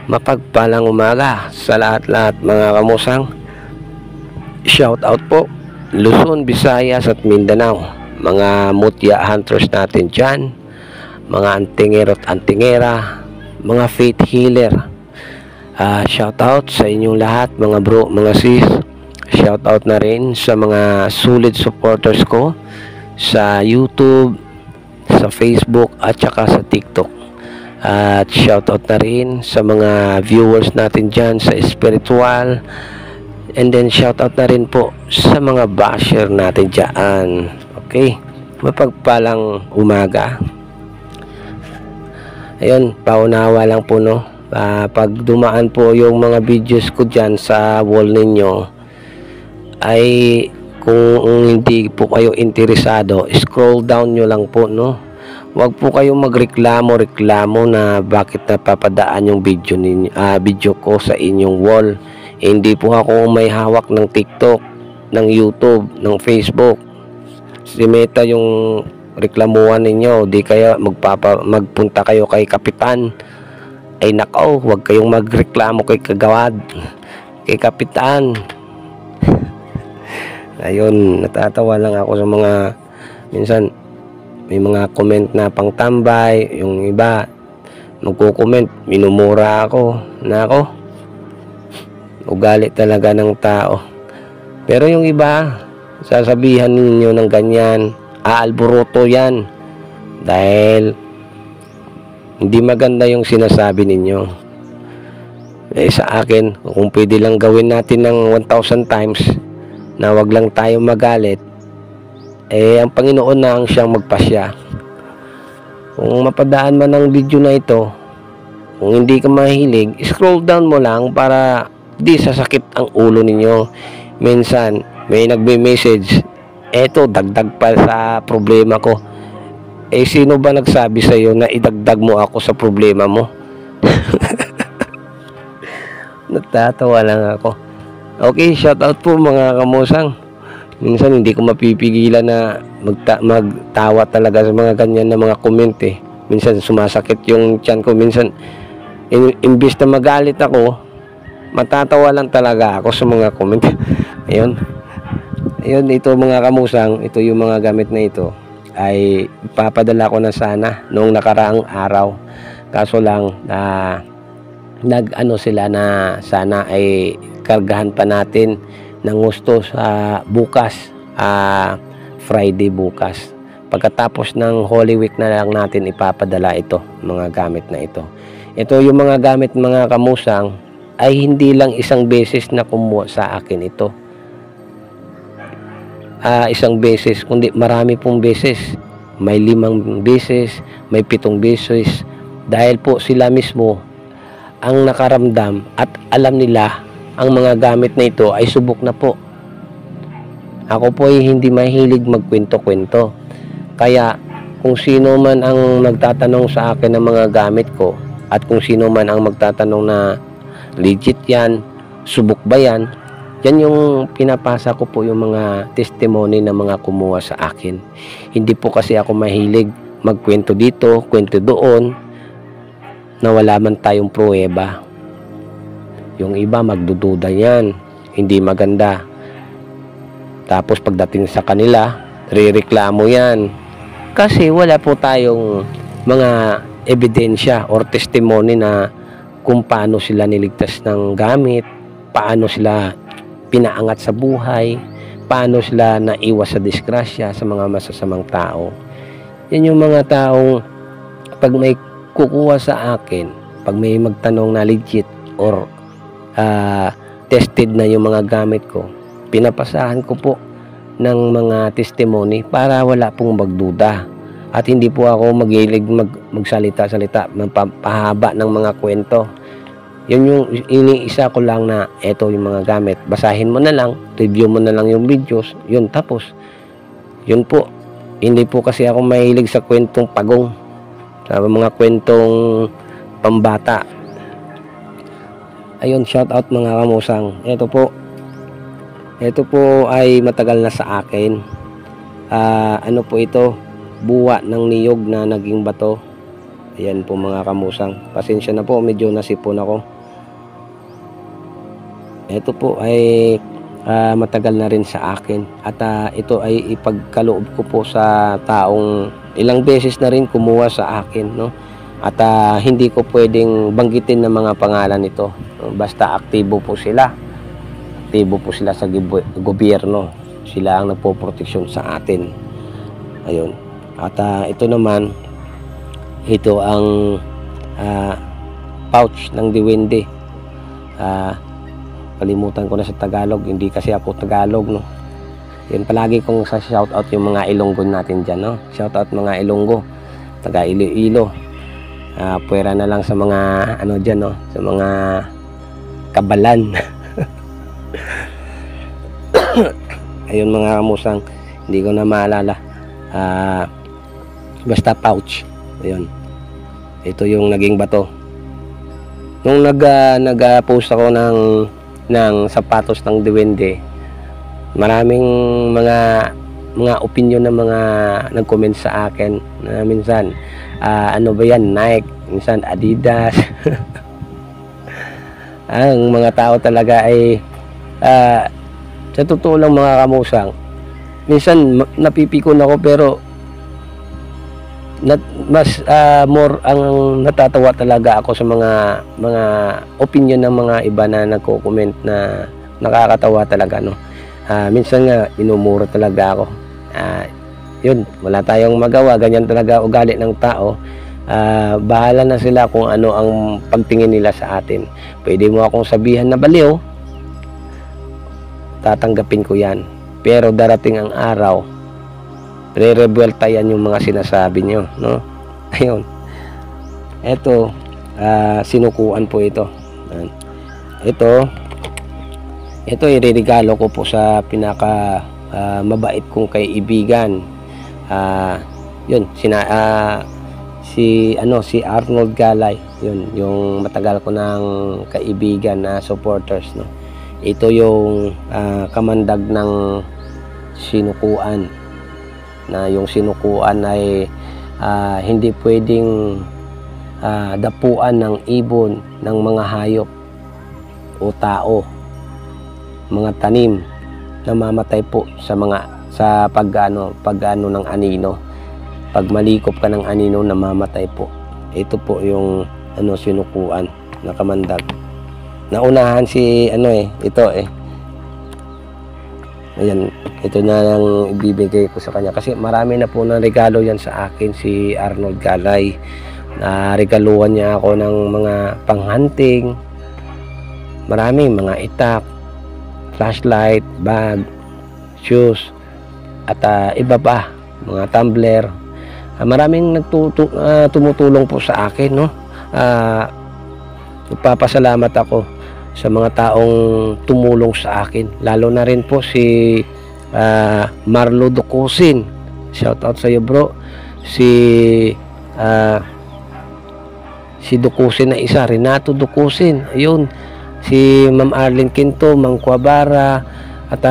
Mapagpalang umaga sa lahat-lahat mga kamusang. Shout out po Luzon, Visayas at Mindanao. Mga mutya hunters natin dyan, mga antingero at antingera, mga faith healer. Shout out sa inyong lahat mga bro, mga sis. Shout out na rin sa mga solid supporters ko sa YouTube, sa Facebook at saka sa TikTok. At shoutout na rin sa mga viewers natin dyan sa spiritual. And then shoutout na rin po sa mga basher natin dyan. Okay, mapagpalang umaga. Ayun, paunawa lang po no. Pag dumaan po yung mga videos ko dyan sa wall ninyo, ay kung hindi po kayo interesado, scroll down nyo lang po no. Huwag po kayong magreklamo na bakit napapadaan yung video ko sa inyong wall. Hindi po ako may hawak ng TikTok, ng YouTube, ng Facebook. Si Meta yung reklamuhan ninyo. Di kaya magpunta kayo kay Kapitan. Ay nakaw, huwag kayong magreklamo kay Kagawad, kay Kapitan. Ayun, natatawa lang ako sa mga minsan may mga comment na pangtambay, yung iba magko-comment, minumura ako. Nako, ugali talaga ng tao. Pero yung iba, sasabihan ninyo ng ganyan, aalburuto yan. Dahil hindi maganda yung sinasabi ninyo. Sa akin, kung pwede lang gawin natin ng 1,000 times, na wag lang tayo magalit, ang Panginoon na ang siyang magpasya. Kung mapadaan man ang video na ito, kung hindi ka mahilig, scroll down mo lang para di sasakit ang ulo ninyo. Minsan may nagme-message, eto dagdag pa sa problema ko. Sino ba nagsabi sa iyo na idagdag mo ako sa problema mo? Natatawa lang ako. Okay, shout out po mga kamusang. Minsan hindi ko mapipigilan na magtawa talaga sa mga ganyan na mga comment eh. Minsan sumasakit yung tiyan ko. Minsan imbis na magalit ako, matatawa lang talaga ako sa mga comment. Ayun. Ayun, ito mga kamusang, ito yung mga gamit na ito ay ipapadala ko na sana noong nakaraang araw. Kaso lang nag-ano sila na sana ay kargahan pa natin ng gusto sa bukas, Friday bukas. Pagkatapos ng Holy Week na lang natin ipapadala ito, mga gamit na ito. Ito yung mga gamit mga kamusang ay hindi lang isang beses na kumuha sa akin ito. Isang beses, kundi marami pong beses. May 5 beses, may 7 beses. Dahil po sila mismo ang nakaramdam at alam nila ang mga gamit na ito ay subok na po. Ako po ay hindi mahilig magkwento-kwento. Kaya kung sino man ang magtatanong sa akin ng mga gamit ko at kung sino man ang magtatanong na legit yan, subok ba yan, yan yung pinapasa ko po yung mga testimony ng mga kumuha sa akin. Hindi po kasi ako mahilig magkwento dito, kwento doon na wala man tayong pruweba. Yung iba magdududa yan, hindi maganda. Tapos pagdating sa kanila, rereklamo yan. Kasi wala po tayong mga ebidensya or testimony na kung paano sila niligtas ng gamit, paano sila pinaangat sa buhay, paano sila naiwas sa disgrasya sa mga masasamang tao. Yan yung mga taong pag may kukuha sa akin, pag may magtanong na legit or tested na yung mga gamit ko, pinapasahan ko po ng mga testimony para wala pong magduda at hindi po ako magilig magsalita-salita, magpahaba ng mga kwento. Yun yung iniisa ko lang na eto yung mga gamit, basahin mo na lang, review mo na lang yung videos, yun tapos yun po. Hindi po kasi ako mahilig sa kwentong pagong, sa mga kwentong pambata. Ayun, shout out mga kamusang. Ito po ay matagal na sa akin. Ano po ito? Buwa ng niyog na naging bato. Ayan po mga kamusang. Pasensya na po, medyo nasipon ako. ito po ay matagal na rin sa akin at ito ay ipagkaloob ko po sa taong ilang beses na rin kumuha sa akin, no? At hindi ko pwedeng banggitin ng mga pangalan nito, basta aktibo po sila sa gobyerno, sila ang nagpoproteksyon sa atin. Ayun. At ito naman, ito ang pouch ng Duwende. Kalimutan ko na sa Tagalog, hindi kasi ako Tagalog, no. Yun, palagi kong sa shoutout yung mga Ilonggo natin dyan, no. Shoutout mga Ilonggo, taga Iloilo. Puwera na lang sa mga ano dyan, no, sa mga kabalan. Ayun mga kamusang, hindi ko na maalala. Basta pouch. Ayun. Ito yung naging bato. Nung nag-post ako ng sapatos ng Duwende, maraming mga opinion ng mga nag-comment sa akin na minsan ano ba yan, Nike, minsan Adidas. Ang mga tao talaga ay sa totoo lang mga kamusang, minsan napipikon ako, pero mas more ang natatawa talaga ako sa mga opinion ng mga iba na nagko-comment na nakakatawa talaga, no. Minsan nga minumura talaga ako. Yun, wala tayong magawa, ganyan talaga ugali ng tao. Bahala na sila kung ano ang pagtingin nila sa atin. Pwede mo akong sabihan na baliw, tatanggapin ko yan, pero darating ang araw, re-rebuelta yan yung mga sinasabi nyo, no? Ayun, eto, sinukuan po ito. Ito iririgalo ko po sa pinaka mabait kong kaibigan. Yun, si Arnold Galay, yun yung matagal ko ng kaibigan na supporters, no. Ito yung kamandag ng sinukuan, na yung sinukuan ay hindi pwedeng dapuan ng ibon, ng mga hayop o tao, mga tanim na mamatay po sa pag-ano ng anino. Pag malikop ka ng anino, namamatay po. Ito po yung sinukuan na kamandag. Naunahan si ito ayan, ito na lang ibibigay ko sa kanya kasi marami na po ng regalo yan sa akin, si Arnold Galay. Regaluhan niya ako ng mga panghunting, maraming mga itak, flashlight, bag, shoes, at iba pa, mga tumbler. Maraming tumutulong po sa akin, no. Nagpapasalamat ako sa mga taong tumulong sa akin, lalo na rin po si Marlo Ducusin. Shout out sa iyo, bro. Si Ducusin na isa, Renato Ducusin, ayun, si Ma'am Arlene Quinto, Mang Cuabara, at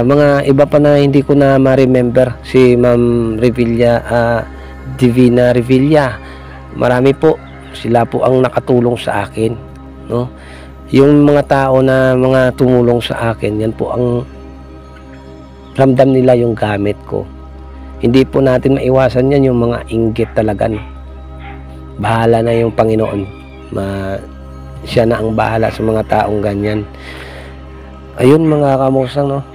mga iba pa na hindi ko na ma-remember, si Ma'am Revilla, Divina Revilla. Marami po, sila po ang nakatulong sa akin, no. Yung mga tao na mga tumulong sa akin, yan po ang ramdam nila yung gamit ko. Hindi po natin maiwasan yan, yung mga inggit talaga, no? Bahala na yung Panginoon, siya na ang bahala sa mga taong ganyan. Ayun mga kamusang, no,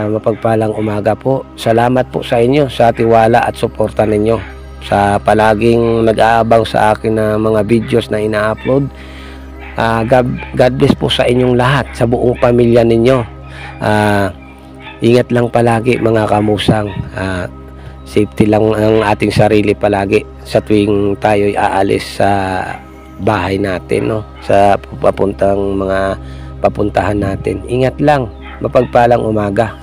mapagpalang umaga po. Salamat po sa inyo sa tiwala at suporta ninyo, sa palaging nag-aabang sa akin na mga videos na ina-upload. God bless po sa inyong lahat, sa buong pamilya ninyo. Ingat lang palagi mga kamusang. Safety lang ang ating sarili palagi sa tuwing tayo'y aalis sa bahay natin, no, sa papuntahan natin. Ingat lang, mapagpalang umaga.